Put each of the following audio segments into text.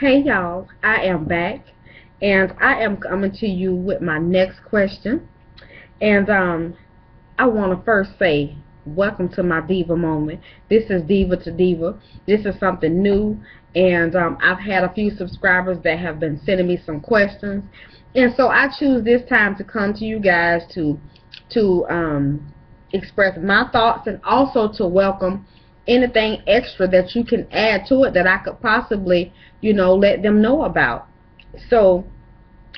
Hey y'all, I am back and I am coming to you with my next question. And I want to first say welcome to my diva moment. This is Diva to Diva. This is something new, and I've had a few subscribers that have been sending me some questions, and so I choose this time to come to you guys to express my thoughts and also to welcome anything extra that you can add to it that I could possibly, let them know about. So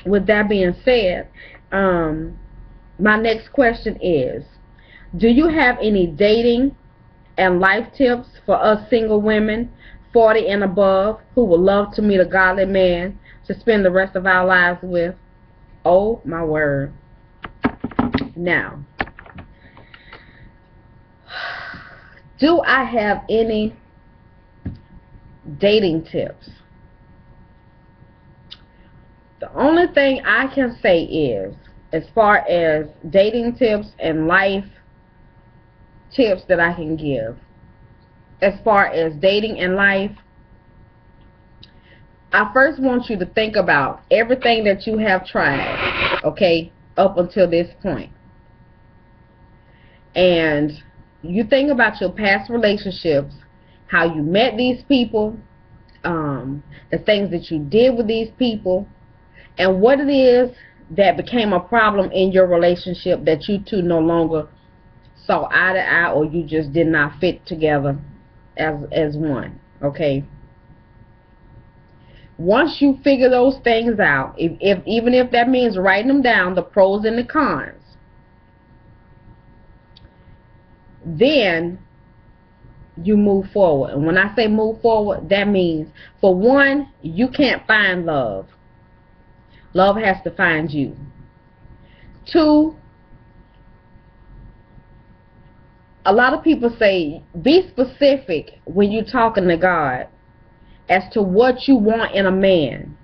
with that being said, my next question is, do you have any dating and life tips for us single women 40 and above who would love to meet a godly man to spend the rest of our lives with? Oh my word. Now, do I have any dating tips? The only thing I can say is, as far as dating tips and life tips that I can give, as far as dating and life, I first want you to think about everything that you have tried, okay, up until this point. And you think about your past relationships, how you met these people, the things that you did with these people, and what it is that became a problem in your relationship that you two no longer saw eye to eye, or you just did not fit together as one, okay? Once you figure those things out, even if that means writing them down, the pros and the cons, then you move forward. And when I say move forward, that means, for one, you can't find love. Love has to find you. Two, a lot of people say, be specific when you're talking to God as to what you want in a man.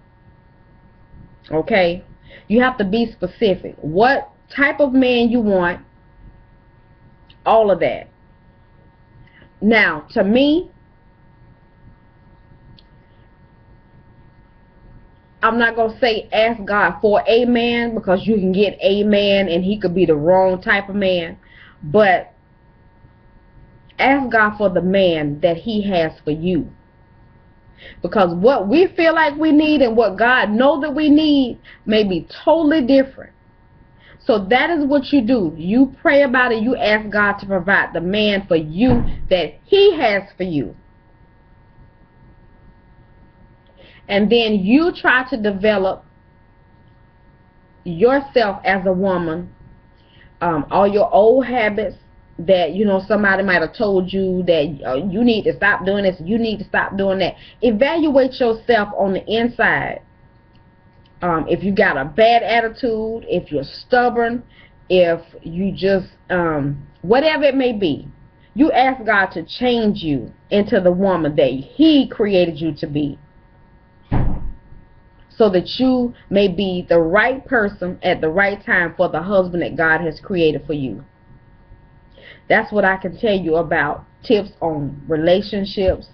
Okay? You have to be specific. What type of man you want, all of that. Now, to me, I'm not going to say ask God for a man, because you can get a man and he could be the wrong type of man. But ask God for the man that he has for you. Because what we feel like we need and what God knows that we need may be totally different. So that is what you do. You pray about it. You ask God to provide the man for you that he has for you. And then you try to develop yourself as a woman, all your old habits that, somebody might have told you that you need to stop doing this, you need to stop doing that. Evaluate yourself on the inside. If you got a bad attitude, if you're stubborn, if you just, whatever it may be, you ask God to change you into the woman that he created you to be, so that you may be the right person at the right time for the husband that God has created for you. That's what I can tell you about tips on relationships,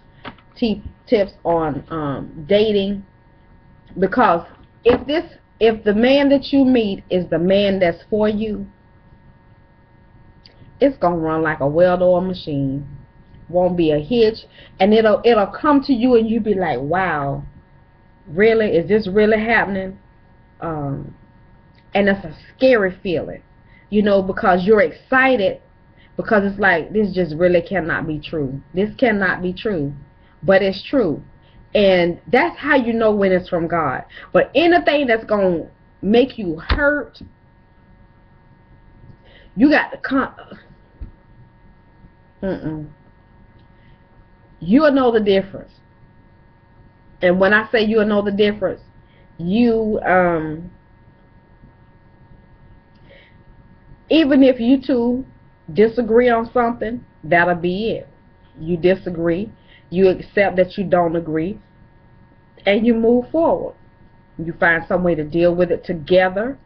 tips on dating. Because if the man that you meet is the man that's for you, it's gonna run like a well-oiled machine. Won't be a hitch, and it'll come to you, and you be like, wow, really? Is this really happening? And it's a scary feeling, because you're excited, because it's like, this just really cannot be true. This cannot be true, but it's true. And that's how you know when it's from God. But anything that's going to make you hurt, you got to you'll know the difference. And when I say you'll know the difference, you even if you two disagree on something, that'll be it. You disagree, you accept that you don't agree, and you move forward. You find some way to deal with it together.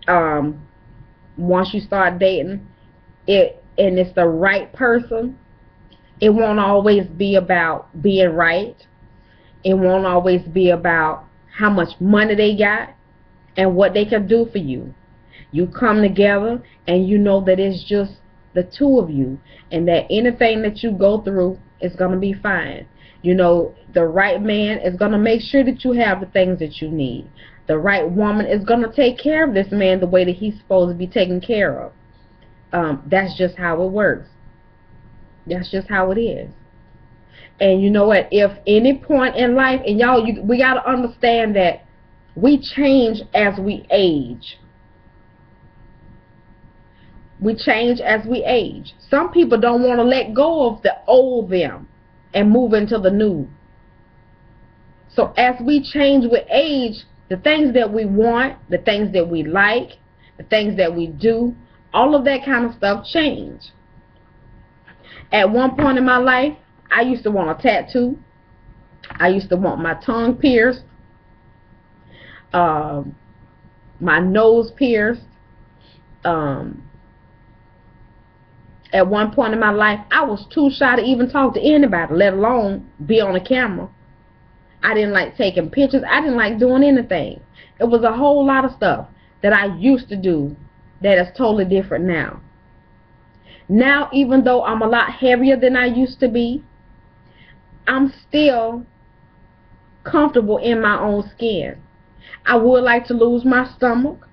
Once you start dating it and it's the right person, it won't always be about being right. It won't always be about how much money they got and what they can do for you. You come together and you know that it's just the two of you, and that anything that you go through is going to be fine. You know, the right man is going to make sure that you have the things that you need. The right woman is going to take care of this man the way that he's supposed to be taken care of. That's just how it works. That's just how it is. And you know what? If any point in life, and y'all, we got to understand that we change as we age. We change as we age. Some people don't want to let go of the old them and move into the new. So as we change with age, the things that we want, the things that we like, the things that we do, all of that kind of stuff change. At one point in my life, I used to want a tattoo. I used to want my tongue pierced, my nose pierced. At one point in my life, I was too shy to even talk to anybody, let alone be on a camera. I didn't like taking pictures. I didn't like doing anything. It was a whole lot of stuff that I used to do that is totally different now. Now, even though I'm a lot heavier than I used to be, I'm still comfortable in my own skin. I would like to lose my stomach.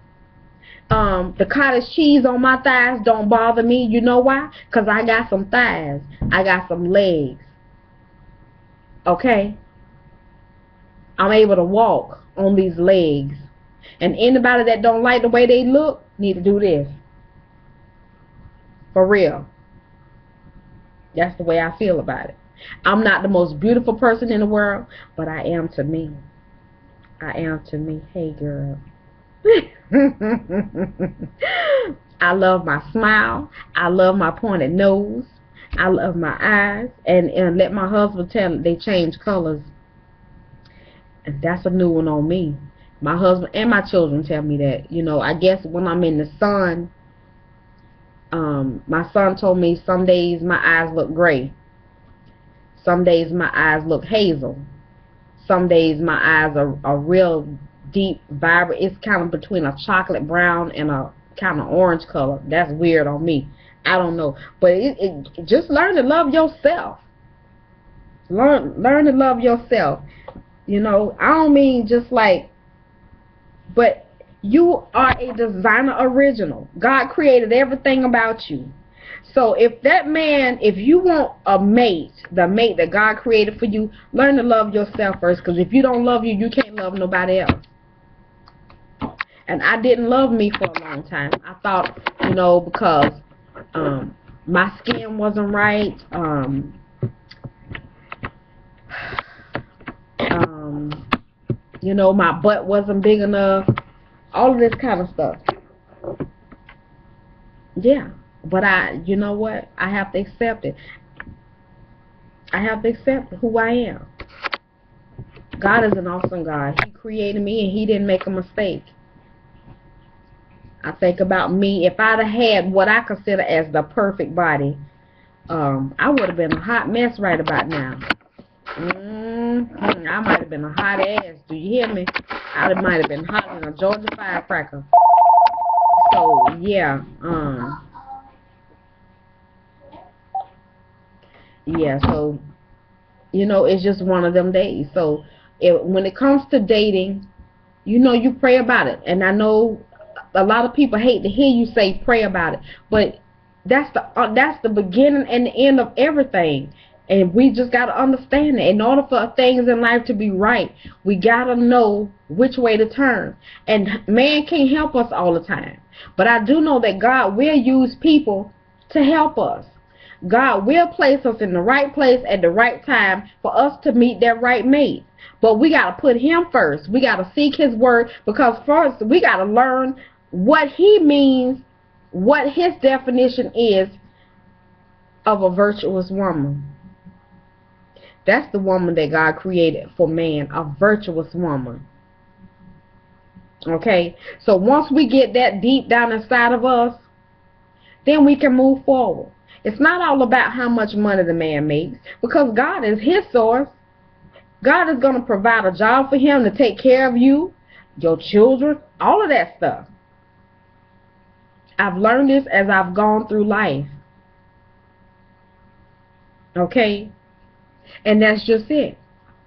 The cottage cheese on my thighs don't bother me. You know why? Because I got some thighs. I got some legs. Okay? I'm able to walk on these legs. And anybody that don't like the way they look need to do this. For real. That's the way I feel about it. I'm not the most beautiful person in the world, but I am to me. I am to me. Hey, girl. I love my smile. I love my pointed nose. I love my eyes. And let my husband tell me they change colors. And that's a new one on me. My husband and my children tell me that. You know, I guess when I'm in the sun, my son told me some days my eyes look gray. Some days my eyes look hazel. Some days my eyes are real deep, vibrant. It's kind of between a chocolate brown and a kind of orange color. That's weird on me. I don't know. But just learn to love yourself. Learn to love yourself. You know, I don't mean just like, but you are a designer original. God created everything about you. So if that man, if you want a mate, the mate that God created for you, learn to love yourself first. Because if you don't love you, you can't love nobody else. And I didn't love me for a long time. I thought, you know, because my skin wasn't right. You know, my butt wasn't big enough. All of this kind of stuff. Yeah. But you know what? I have to accept it. I have to accept who I am. God is an awesome God. He created me and He didn't make a mistake. I think about me. If I'd have had what I consider as the perfect body, I would have been a hot mess right about now. I might have been a hot ass. Do you hear me? I might have been hotter than a Georgia firecracker. So, yeah. Yeah, so, you know, it's just one of them days. So, when it comes to dating, you know, you pray about it. And I know a lot of people hate to hear you say pray about it. But that's the beginning and the end of everything. And we just got to understand that in order for things in life to be right, we got to know which way to turn. And man can't help us all the time. But I do know that God will use people to help us. God will place us in the right place at the right time for us to meet that right mate. But we got to put Him first. We got to seek His word, because first we got to learn what He means, what His definition is of a virtuous woman. That's the woman that God created for man, a virtuous woman. Okay? So once we get that deep down inside of us, then we can move forward. It's not all about how much money the man makes, because God is his source. God is going to provide a job for him to take care of you, your children, all of that stuff. I've learned this as I've gone through life. Okay? And that's just it.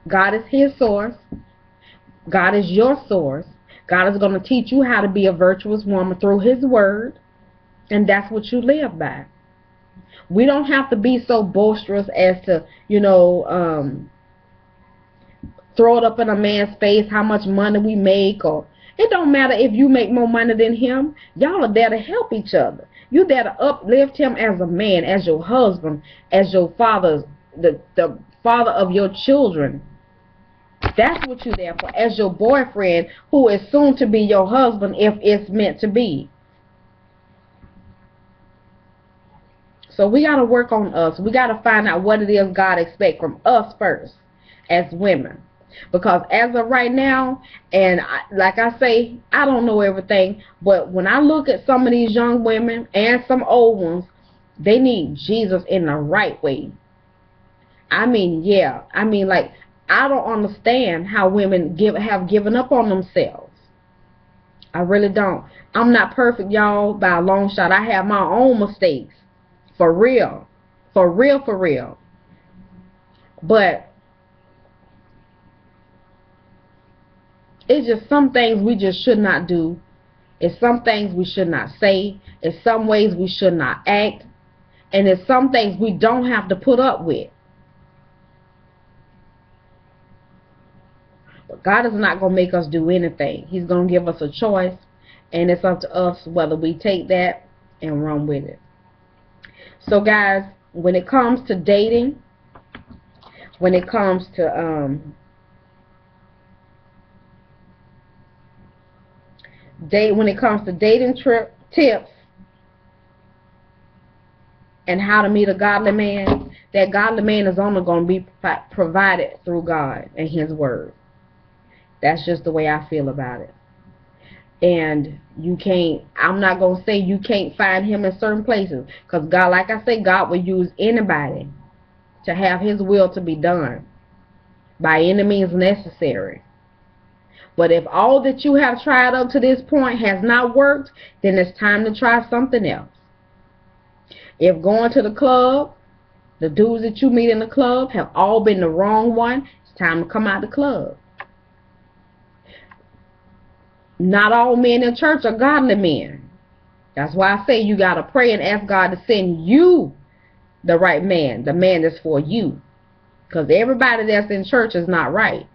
God is his source. God is your source. God is going to teach you how to be a virtuous woman through his word. And that's what you live by. We don't have to be so boisterous as to, throw it up in a man's face how much money we make, or it don't matter if you make more money than him. Y'all are there to help each other. You there to uplift him as a man, as your husband, as your father, the father of your children. That's what you're there for, as your boyfriend, who is soon to be your husband if it's meant to be. So we got to work on us. We got to find out what it is God expects from us first as women. Because as of right now, and like I say, I don't know everything, but when I look at some of these young women and some old ones, they need Jesus in the right way. I mean, yeah. I mean, like, I don't understand how women have given up on themselves. I really don't. I'm not perfect, y'all, by a long shot. I have my own mistakes. For real. For real, for real. But it's just some things we just should not do. It's some things we should not say. It's some ways we should not act. And it's some things we don't have to put up with. But God is not going to make us do anything. He's going to give us a choice. And it's up to us whether we take that and run with it. So guys, when it comes to dating, when it comes to dating tips and how to meet a godly man, that godly man is only going to be provided through God and his word. That's just the way I feel about it. And you can't, I'm not going to say you can't find him in certain places, because God, like I say, God will use anybody to have his will to be done by any means necessary. But if all that you have tried up to this point has not worked, then it's time to try something else. If going to the club, the dudes that you meet in the club have all been the wrong one, it's time to come out of the club. Not all men in church are godly men. That's why I say you got to pray and ask God to send you the right man, the man that's for you. Because everybody that's in church is not right.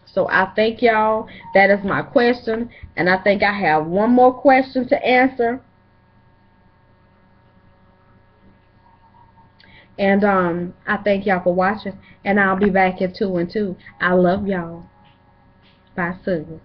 So I thank y'all. That is my question. And I think I have one more question to answer. And I thank y'all for watching. And I'll be back at 2 and 2. I love y'all. Bye, sugar.